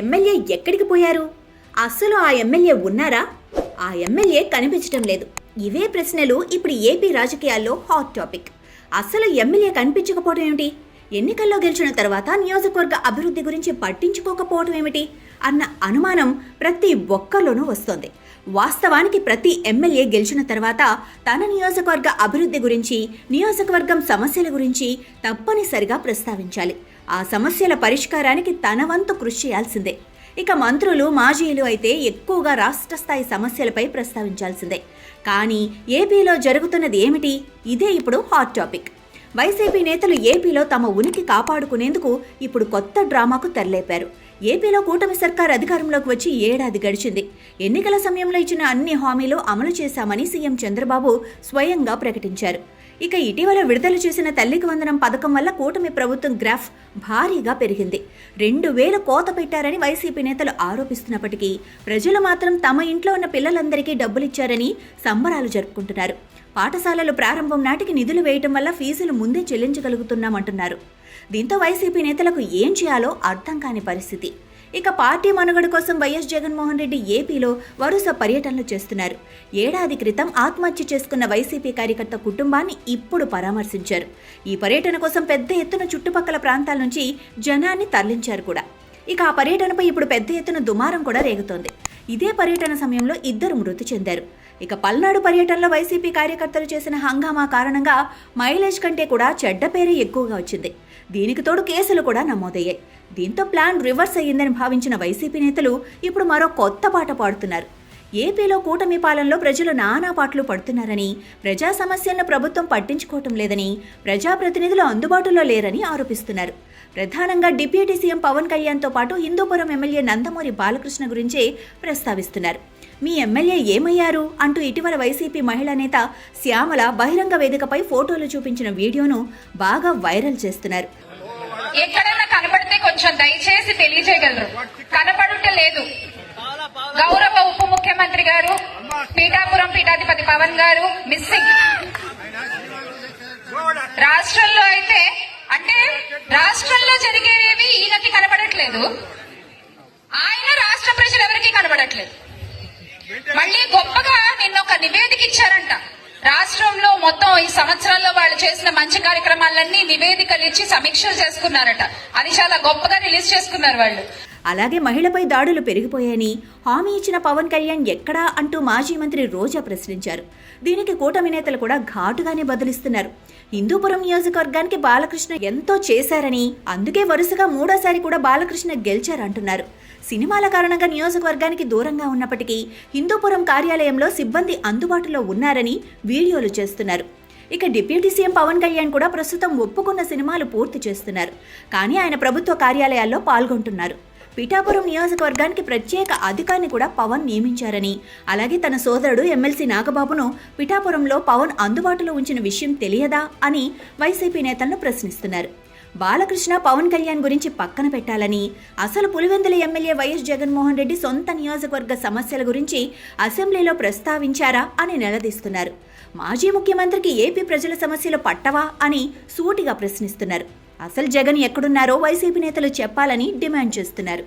MLA ఎక్కడికి పోయారు? అసలు ఆ ఎమ్మెల్యే ఉన్నారా? ఆ ఎమ్మెల్యే కనిపించడం లేదు. ఇవే ప్రశ్నలు ఇప్పుడు ఏపీ రాజకీయాల్లో హాట్ టాపిక్. అసలు ఎమ్మెల్యే కనిపించకపోవడం ఏమిటి? ఎన్నికల్లో గెలిచిన తర్వాత నియోజకవర్గ అభివృద్ధి గురించి పట్టించుకోకపోవడం ఏమిటి అన్న అనుమానం ప్రతి ఒక్కరిలోనూ వస్తోంది. వాస్తవానికి ప్రతి ఎమ్మెల్యే గెలిచిన తర్వాత తన నియోజకవర్గ అభివృద్ధి గురించి, నియోజకవర్గం సమస్యల గురించి తప్పనిసరిగా ప్రస్తావించాలి. ఆ సమస్యల పరిష్కారానికి తన వంతు కృషి చేయాల్సిందే. ఇక మంత్రులు, మాజీలు అయితే ఎక్కువగా రాష్ట్ర స్థాయి సమస్యలపై ప్రస్తావించాల్సిందే. కానీ ఏపీలో జరుగుతున్నది ఏమిటి? ఇదే ఇప్పుడు హాట్ టాపిక్. వైసీపీ నేతలు ఏపీలో తమ ఉనికి కాపాడుకునేందుకు ఇప్పుడు కొత్త డ్రామాకు తెరలేపారు. ఏపీలో కూటమి సర్కార్ అధికారంలోకి వచ్చి ఏడాది గడిచింది. ఎన్నికల సమయంలో ఇచ్చిన అన్ని హామీలు అమలు చేశామని సీఎం చంద్రబాబు స్వయంగా ప్రకటించారు. ఇక ఇటీవల విడుదల చేసిన తల్లికి వందనం పథకం వల్ల కూటమి ప్రభుత్వం గ్రాఫ్ భారీగా పెరిగింది. 2000 కోత పెట్టారని వైసీపీ నేతలు ఆరోపిస్తున్నప్పటికీ ప్రజలు మాత్రం తమ ఇంట్లో ఉన్న పిల్లలందరికీ డబ్బులిచ్చారని సంబరాలు జరుపుకుంటున్నారు. పాఠశాలలు ప్రారంభం నాటికి నిధులు వేయటం వల్ల ఫీజులు ముందే చెల్లించగలుగుతున్నామంటున్నారు. దీంతో వైసీపీ నేతలకు ఏం చేయాలో అర్థం కాని పరిస్థితి. ఇక పార్టీ మనుగడ కోసం వైఎస్ జగన్మోహన్ రెడ్డి ఏపీలో వరుస పర్యటనలు చేస్తున్నారు. ఏడాది క్రితం ఆత్మహత్య చేసుకున్న వైసీపీ కార్యకర్త కుటుంబాన్ని ఇప్పుడు పరామర్శించారు. ఈ పర్యటన కోసం పెద్ద ఎత్తున చుట్టుపక్కల ప్రాంతాల నుంచి జనాన్ని తరలించారు కూడా. ఇక ఆ పర్యటనపై ఇప్పుడు పెద్ద ఎత్తున దుమారం కూడా రేగుతోంది. ఇదే పర్యటన సమయంలో 2 మృతి చెందారు. ఇక పల్నాడు పర్యటనలో వైసీపీ కార్యకర్తలు చేసిన హంగామా కారణంగా మైలేజ్ కంటే కూడా చెడ్డ పేరే ఎక్కువగా వచ్చింది. దీనికి తోడు కేసులు కూడా నమోదయ్యాయి. దీంతో ప్లాన్ రివర్స్ అయ్యిందని భావించిన వైసీపీ నేతలు ఇప్పుడు మరో కొత్త పాట పాడుతున్నారు. ఏపీలో కూటమి పాలనలో ప్రజలు నానా పాటలు పడుతున్నారని, ప్రజా సమస్యలను ప్రభుత్వం పట్టించుకోవటం లేదని, ప్రజాప్రతినిధులు అందుబాటులో లేరని ఆరోపిస్తున్నారు. ప్రధానంగా డిప్యూటీ సీఎం పవన్ కళ్యాణ్తో పాటు హిందూపురం ఎమ్మెల్యే నందమూరి బాలకృష్ణ గురించే ప్రస్తావిస్తున్నారు. మీ ఎమ్మెల్యే ఏమయ్యారు అంటూ ఇటీవల వైసీపీ మహిళా నేత శ్యామల బహిరంగ వేదికపై ఫోటోలు చూపించిన వీడియోను బాగా వైరల్ చేస్తున్నారు. ఎక్కడైనా కనబడితే కొంచెం దయచేసి తెలియజేయగలరు. కనపడుట లేదు. గౌరవ ఉప ముఖ్యమంత్రి గారు, పీఠాపురం పీఠాధిపతి పవన్ గారు మిస్సింగ్. రాష్ట్రంలో అయితే అంటే రాష్ట్రంలో జరిగేవి ఈయనకి కనబడట్లేదు. ఆయన రాష్ట్ర ప్రజలు ఎవరికి కనబడట్లేదు. మళ్ళీ గొప్పగా నిన్న ఒక నివేదిక ఇచ్చారంట. రాష్ట్రంలో మొత్తం ఈ సంవత్సరంలో వాళ్ళు చేసిన మంచి కార్యక్రమాలన్నీ నివేదికలు ఇచ్చి సమీక్షలు చేసుకున్నారట. అది చాలా గొప్పగా రిలీజ్ చేసుకున్నారు వాళ్ళు. అలాగే మహిళపై దాడులు పెరిగిపోయాయని హామీ ఇచ్చిన పవన్ కళ్యాణ్ ఎక్కడా అంటూ మాజీ మంత్రి రోజా ప్రశ్నించారు. దీనికి కూటమి నేతలు కూడా ఘాటుగానే బదులిస్తున్నారు. హిందూపురం నియోజకవర్గానికి బాలకృష్ణ ఎంతో చేశారని, అందుకే వరుసగా 3వ సారి కూడా బాలకృష్ణ గెలిచారంటున్నారు. సినిమాల కారణంగా నియోజకవర్గానికి దూరంగా ఉన్నప్పటికీ హిందూపురం కార్యాలయంలో సిబ్బంది అందుబాటులో ఉన్నారని వీడియోలు చేస్తున్నారు. ఇక డిప్యూటీ సీఎం పవన్ కళ్యాణ్ కూడా ప్రస్తుతం ఒప్పుకున్న సినిమాలు పూర్తి చేస్తున్నారు. కానీ ఆయన ప్రభుత్వ కార్యాలయాల్లో పాల్గొంటున్నారు. పిఠాపురం నియోజకవర్గానికి ప్రత్యేక అధికారిని కూడా పవన్ నియమించారని, అలాగే తన సోదరుడు ఎమ్మెల్సీ నాగబాబును పిఠాపురంలో పవన్ అందుబాటులో ఉంచిన విషయం తెలియదా అని వైసీపీ నేతలను ప్రశ్నిస్తున్నారు. బాలకృష్ణ పవన్ కళ్యాణ్ గురించి పక్కన పెట్టాలని, అసలు పులివెందుల ఎమ్మెల్యే వైఎస్ జగన్మోహన్ రెడ్డి సొంత నియోజకవర్గ సమస్యల గురించి అసెంబ్లీలో ప్రస్తావించారా అని నిలదీస్తున్నారు. మాజీ ముఖ్యమంత్రికి ఏపీ ప్రజల సమస్యలు పట్టవా అని సూటిగా ప్రశ్నిస్తున్నారు. అసలు జగన్ ఎక్కడున్నారో వైసీపీ నేతలు చెప్పాలని డిమాండ్ చేస్తున్నారు.